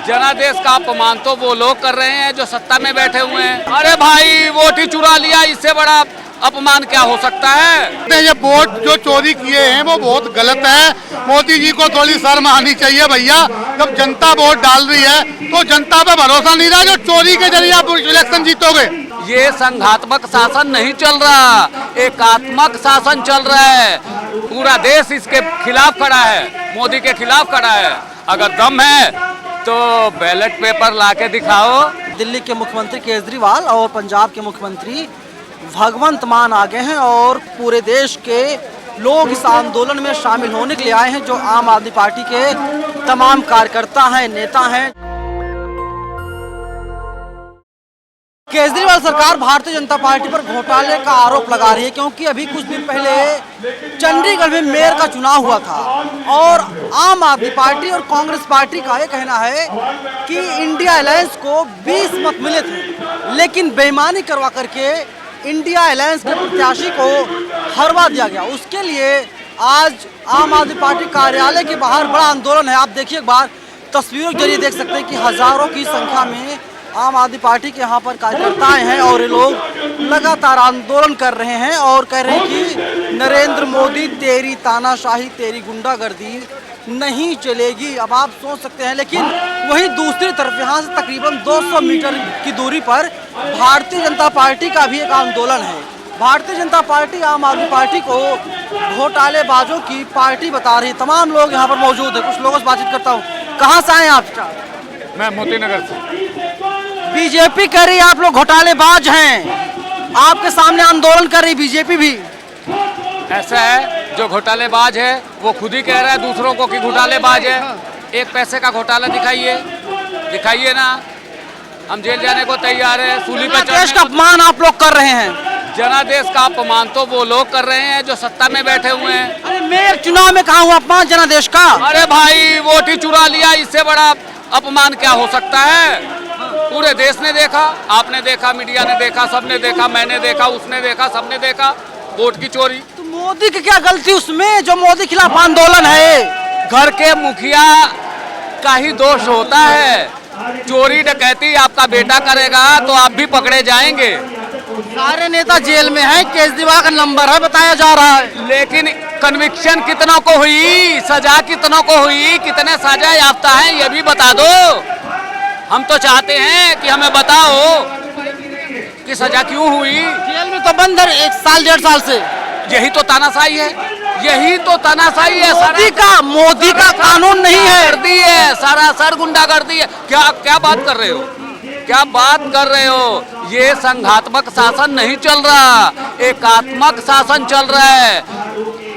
जनादेश का अपमान तो वो लोग कर रहे हैं जो सत्ता में बैठे हुए हैं। अरे भाई वोट ही चुरा लिया, इससे बड़ा अपमान क्या हो सकता है। ये वोट जो चोरी किए हैं वो बहुत गलत है। मोदी जी को थोड़ी शर्म आनी चाहिए भैया। जब जनता वोट डाल रही है तो जनता पे भरोसा नहीं रहा, जो चोरी के जरिए आप इलेक्शन जीतोगे। ये संघात्मक शासन नहीं चल रहा, एकात्मक शासन चल रहा है। पूरा देश इसके खिलाफ खड़ा है, मोदी के खिलाफ खड़ा है। अगर दम है तो बैलेट पेपर लाके दिखाओ। दिल्ली के मुख्यमंत्री केजरीवाल और पंजाब के मुख्यमंत्री भगवंत मान आ गए हैं और पूरे देश के लोग इस आंदोलन में शामिल होने के लिए आए हैं, जो आम आदमी पार्टी के तमाम कार्यकर्ता हैं, नेता हैं। केजरीवाल सरकार भारतीय जनता पार्टी पर घोटाले का आरोप लगा रही है, क्योंकि अभी कुछ दिन पहले चंडीगढ़ में मेयर का चुनाव हुआ था और आम आदमी पार्टी और कांग्रेस पार्टी का ये कहना है कि इंडिया अलायंस को 20 मत मिले थे, लेकिन बेईमानी करवा करके इंडिया अलायंस के प्रत्याशी को हरवा दिया गया। उसके लिए आज आम आदमी पार्टी कार्यालय के बाहर बड़ा आंदोलन है। आप देखिए एक बार तस्वीरों के जरिए देख सकते हैं कि हजारों की संख्या में आम आदमी पार्टी के यहाँ पर कार्यकर्ता हैं और ये लोग लगातार आंदोलन कर रहे हैं और कह रहे हैं कि नरेंद्र मोदी तेरी तानाशाही, तेरी गुंडागर्दी नहीं चलेगी। अब आप सोच सकते हैं, लेकिन वहीं दूसरी तरफ यहाँ से तकरीबन 200 मीटर की दूरी पर भारतीय जनता पार्टी का भी एक आंदोलन है। भारतीय जनता पार्टी आम आदमी पार्टी को घोटालेबाजों की पार्टी बता रही है। तमाम लोग यहाँ पर मौजूद है, कुछ लोगों से बातचीत करता हूँ। कहाँ से आए आप? मैं मोती नगर से। बीजेपी कह रही है आप लोग घोटालेबाज हैं, आपके सामने आंदोलन कर रही बीजेपी भी। ऐसा है, जो घोटालेबाज है वो खुद ही कह रहा है दूसरों को कि घोटालेबाज है। एक पैसे का घोटाला दिखाइए ना, हम जेल जाने को तैयार है। सूली पे देश का अपमान आप लोग कर रहे हैं। जनादेश का अपमान तो वो लोग कर रहे हैं जो सत्ता में बैठे हुए हैं। अरे मेयर चुनाव में कहा हुआ अपमान जनादेश का? अरे भाई वोट ही चुरा लिया, इससे बड़ा अपमान क्या हो सकता है। पूरे देश ने देखा, आपने देखा, मीडिया ने देखा, सबने देखा, मैंने देखा, उसने देखा, सबने देखा वोट की चोरी। तो मोदी की क्या गलती उसमें, जो मोदी खिलाफ आंदोलन है? घर के मुखिया का ही दोष होता है। चोरी डकैती आपका बेटा करेगा तो आप भी पकड़े जाएंगे। सारे नेता जेल में हैं, केजरीवाल का नंबर है बताया जा रहा है। लेकिन कन्विक्शन कितनों को हुई, सजा कितनों को हुई, कितने सजा याफ्ता हैं ये भी बता दो। हम तो चाहते हैं कि हमें बताओ कि सजा क्यों हुई। जेल में तो बंद है 1 साल 1.5 साल से। यही तो तानाशाही है, यही तो तानाशाही है। मोदी का कानून नहीं है, गर्दी है, सरासर गुंडागर्दी है। क्या बात कर रहे हो, क्या बात कर रहे हो। ये संघात्मक शासन नहीं चल रहा, एकात्मक शासन चल रहा है।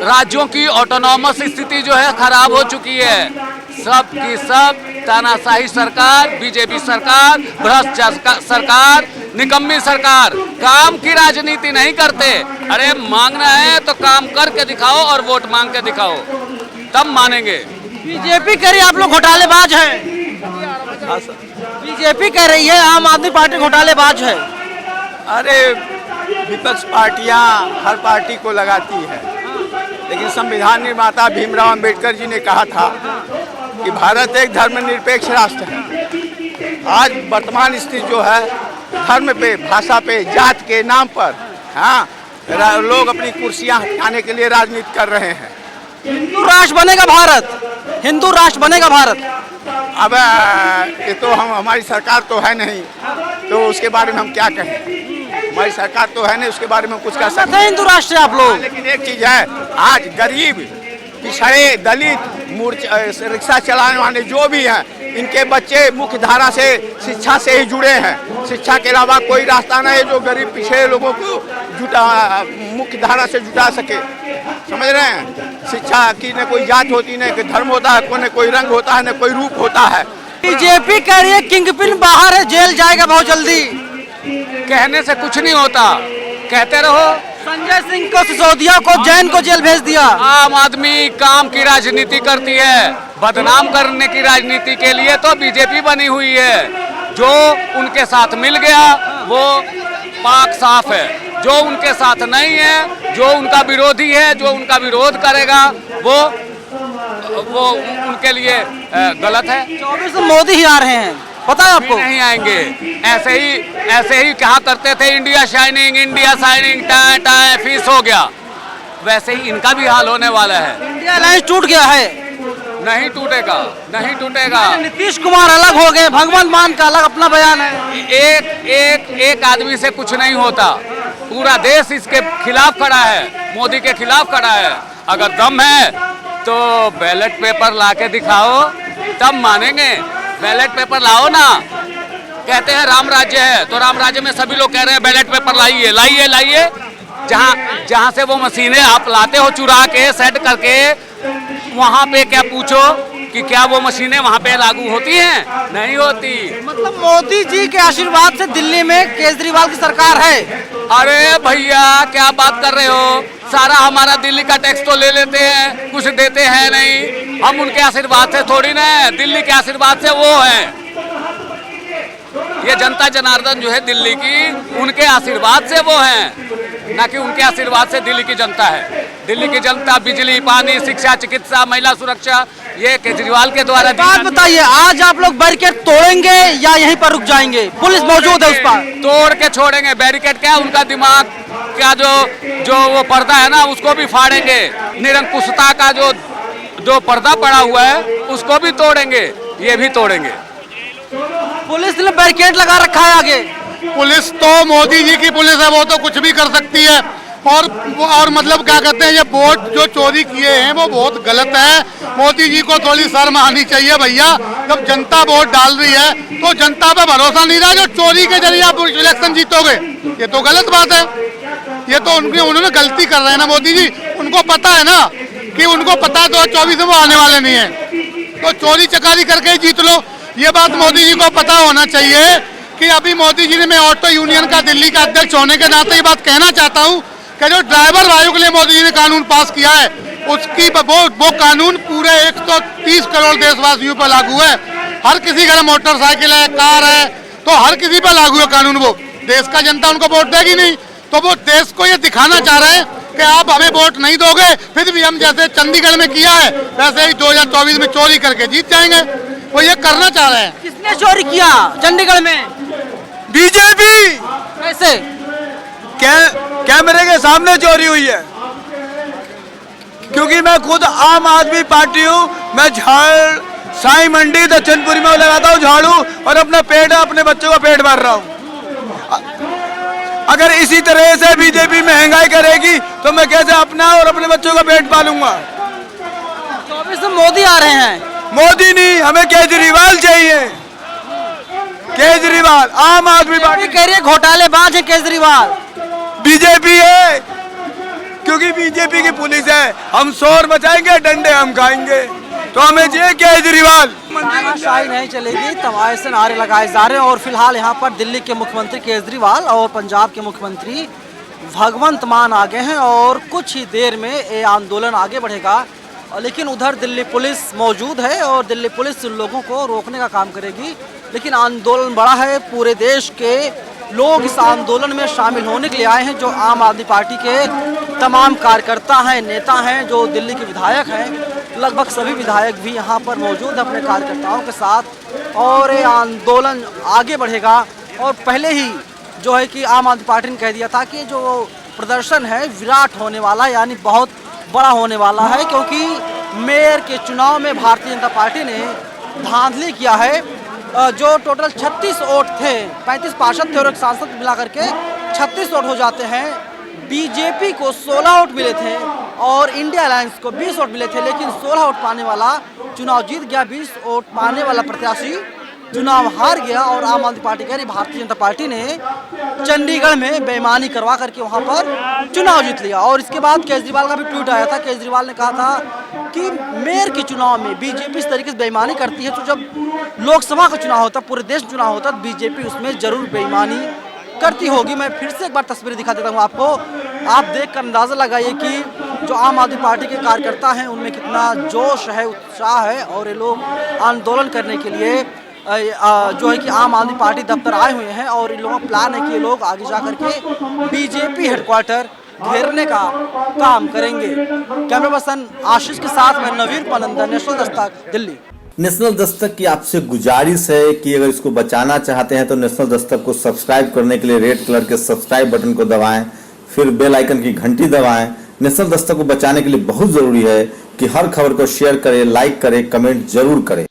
राज्यों की ऑटोनॉमस स्थिति जो है खराब हो चुकी है। सब की सब तानाशाही सरकार, बीजेपी सरकार, भ्रष्ट सरकार, निकम्मी सरकार, काम की राजनीति नहीं करते। अरे मांगना है तो काम करके दिखाओ और वोट मांग के दिखाओ, तब मानेंगे। बीजेपी कह रही है आप लोग घोटालेबाज हैं। बीजेपी कह रही है आम आदमी पार्टी घोटालेबाज है। अरे विपक्ष पार्टियां हर पार्टी को लगाती है, लेकिन संविधान निर्माता भीमराव अंबेडकर जी ने कहा था कि भारत एक धर्मनिरपेक्ष राष्ट्र है। आज वर्तमान स्थिति जो है, धर्म पे, भाषा पे, जात के नाम पर लोग अपनी कुर्सियां हटाने के लिए राजनीति कर रहे हैं। हिंदू राष्ट्र बनेगा भारत, हिंदू राष्ट्र बनेगा भारत। अब ये तो हमारी सरकार तो है नहीं, तो उसके बारे में हम क्या कहें। हमारी सरकार तो है नहीं, उसके बारे में कुछ कह सकते हैं। हिंदू राष्ट्र आप लोग। लेकिन एक चीज है, आज गरीब, पिछड़े, दलित, रिक्शा चलाने वाले जो भी हैं, इनके बच्चे मुख्य धारा से, शिक्षा से ही जुड़े हैं। शिक्षा के अलावा कोई रास्ता नहीं है जो गरीब पिछड़े लोगों को मुख्य धारा से जुटा सके। समझ रहे हैं, शिक्षा की न कोई जात होती, न कोई धर्म होता है, न कोई रंग होता है, न कोई रूप होता है। बीजेपी कह रही है किंगपिन बाहर है, जेल जाएगा बहुत जल्दी। कहने से कुछ नहीं होता, कहते रहो। संजय सिंह को, सिसोदिया को, जैन को जेल भेज दिया। आम आदमी काम की राजनीति करती है, बदनाम करने की राजनीति के लिए तो बीजेपी बनी हुई है। जो उनके साथ मिल गया वो पाक साफ है, जो उनके साथ नहीं है, जो उनका विरोधी है, जो उनका विरोध करेगा वो वो उनके लिए गलत है। 24 में मोदी ही आ रहे हैं, पता है आपको? नहीं आएंगे। ऐसे ही कहा करते थे India shining tie tie fees हो गया, वैसे ही इनका भी हाल होने वाला है। इंडिया अलायंस टूट गया है। नहीं टूटेगा। नीतीश कुमार अलग हो गए, भगवंत मान का अलग अपना बयान है। एक आदमी से कुछ नहीं होता, पूरा देश इसके खिलाफ खड़ा है, मोदी के खिलाफ खड़ा है। अगर दम है तो बैलेट पेपर लाके दिखाओ, तब मानेंगे। बैलेट पेपर लाओ ना। कहते हैं राम राज्य है, तो राम राज्य में सभी लोग कह रहे हैं बैलेट पेपर लाइए। जहाँ से वो मशीनें आप लाते हो चुरा के सेट करके, वहाँ पे क्या पूछो कि क्या वो मशीनें वहाँ पे लागू होती हैं? नहीं होती। मतलब मोदी जी के आशीर्वाद से दिल्ली में केजरीवाल की सरकार है। अरे भैया क्या बात कर रहे हो? सारा हमारा दिल्ली का टैक्स तो ले लेते हैं, कुछ देते हैं नहीं। हम उनके आशीर्वाद से थोड़ी ना है, दिल्ली के आशीर्वाद से वो है। ये जनता जनार्दन जो है दिल्ली की, उनके आशीर्वाद से वो हैं, ना कि उनके आशीर्वाद से दिल्ली की जनता है। दिल्ली की जनता बिजली, पानी, शिक्षा, चिकित्सा, महिला सुरक्षा, ये केजरीवाल के द्वारा। बात बताइए, आज आप लोग बैरिकेड तोड़ेंगे या यहीं पर रुक जाएंगे? पुलिस मौजूद है उस पर। तोड़ के छोड़ेंगे। बैरिकेड क्या, उनका दिमाग क्या, जो वो पर्दा है ना, उसको भी फाड़ेंगे। निरंकुशता का जो पर्दा पड़ा हुआ है, उसको भी तोड़ेंगे, ये भी तोड़ेंगे। पुलिस ने बैरिकेड लगा रखा है आगे। पुलिस तो मोदी जी की पुलिस है, वो तो कुछ भी कर सकती है। और मतलब क्या कहते हैं, ये वोट जो चोरी किए हैं वो बहुत गलत है। मोदी जी को थोड़ी शर्म आनी चाहिए भैया। जब जनता वोट डाल रही है तो जनता पे भरोसा नहीं रहा, जो चोरी के जरिए आप इलेक्शन जीतोगे, ये तो गलत बात है। ये तो उन्होंने गलती कर रहे हैं ना मोदी जी। उनको पता है ना कि उनको पता है 2024 में वो आने वाले नहीं है, तो चोरी चकारी करके ही जीत लो। ये बात मोदी जी को पता होना चाहिए कि अभी मोदी जी ने, मैं ऑटो यूनियन का दिल्ली का अध्यक्ष होने के नाते ये बात कहना चाहता हूँ कि जो ड्राइवर भाइयों के लिए मोदी जी ने कानून पास किया है, उसकी वो कानून पूरे 130 करोड़ देशवासियों पर लागू है। हर किसी का मोटरसाइकिल है, कार है, तो हर किसी पर लागू है कानून। वो देश का जनता उनको वोट देगी नहीं, तो वो देश को ये दिखाना चाह रहे हैं कि आप हमें वोट नहीं दोगे, फिर भी हम जैसे चंडीगढ़ में किया है वैसे ही 2024 में चोरी करके जीत जाएंगे। वो ये करना चाह रहे हैं। किसने चोरी किया चंडीगढ़ में? बीजेपी। कैसे? कैमरे के सामने चोरी हुई है, क्योंकि मैं खुद आम आदमी पार्टी हूँ। मैं साई मंडी दक्षिणपुरी में लगाता हूँ झाड़ू, और अपने बच्चों का पेट भर रहा हूँ। अगर इसी तरह से बीजेपी महंगाई करेगी तो मैं कैसे अपना और अपने बच्चों का पेट पालूंगा? 24 में मोदी आ रहे हैं। मोदी नहीं, हमें केजरीवाल चाहिए। केजरीवाल, आम आदमी पार्टी कह रही है घोटालेबाज है केजरीवाल। बीजेपी है, क्योंकि बीजेपी की पुलिस है। हम शोर मचाएंगे, डंडे हम खाएंगे, तो हमें चाहिए केजरीवाल। तानाशाही नहीं चलेगी, तमाम से नारे लगाए जा रहे हैं। और फिलहाल यहाँ पर दिल्ली के मुख्यमंत्री केजरीवाल और पंजाब के मुख्यमंत्री भगवंत मान आ गए हैं, और कुछ ही देर में ये आंदोलन आगे बढ़ेगा। लेकिन उधर दिल्ली पुलिस मौजूद है और दिल्ली पुलिस लोगों को रोकने का काम करेगी। लेकिन आंदोलन बड़ा है, पूरे देश के लोग इस आंदोलन में शामिल होने के लिए आए हैं। जो आम आदमी पार्टी के तमाम कार्यकर्ता हैं, नेता हैं, जो दिल्ली के विधायक हैं, लगभग सभी विधायक भी यहाँ पर मौजूद हैं अपने कार्यकर्ताओं के साथ। और ये आंदोलन आगे बढ़ेगा। और पहले ही जो है कि आम आदमी पार्टी ने कह दिया था कि जो प्रदर्शन है विराट होने वाला है, यानी बहुत बड़ा होने वाला है, क्योंकि मेयर के चुनाव में भारतीय जनता पार्टी ने धांधली किया है। जो टोटल 36 वोट थे, 35 पार्षद थे और एक सांसद मिला करके 36 वोट हो जाते हैं। बीजेपी को 16 वोट मिले थे और इंडिया अलायंस को 20 वोट मिले थे, लेकिन 16 वोट पाने वाला चुनाव जीत गया, 20 वोट पाने वाला प्रत्याशी चुनाव हार गया। और आम आदमी पार्टी कह रही भारतीय जनता पार्टी ने चंडीगढ़ में बेईमानी करवा करके वहां पर चुनाव जीत लिया। और इसके बाद केजरीवाल का भी ट्वीट आया था। केजरीवाल ने कहा था कि मेयर के चुनाव में बीजेपी इस तरीके से बेईमानी करती है, तो जब लोकसभा का चुनाव होता, पूरे देश में चुनाव होता, तो बीजेपी उसमें जरूर बेईमानी करती होगी। मैं फिर से एक बार तस्वीरें दिखा देता हूँ आपको, आप देखकर अंदाज़ा लगाइए कि जो आम आदमी पार्टी के कार्यकर्ता हैं उनमें कितना जोश है, उत्साह है। और ये लोग आंदोलन करने के लिए जो है कि आम आदमी पार्टी दफ्तर आए हुए हैं। और इन लोगों का प्लान है कि ये लोग आगे जा करके बीजेपी हेडक्वार्टर घेरने का काम करेंगे। कैमरा पर्सन आशीष के साथ मैं नवीन पनंदर, नेशनल दस्तक, दिल्ली। नेशनल दस्तक की आपसे गुजारिश है कि अगर इसको बचाना चाहते हैं तो नेशनल दस्तक को सब्सक्राइब करने के लिए रेड कलर के सब्सक्राइब बटन को दबाएं, फिर बेल आइकन की घंटी दबाएं। नेशनल दस्तक को बचाने के लिए बहुत जरूरी है कि हर खबर को शेयर करें, लाइक करें, कमेंट जरूर करें।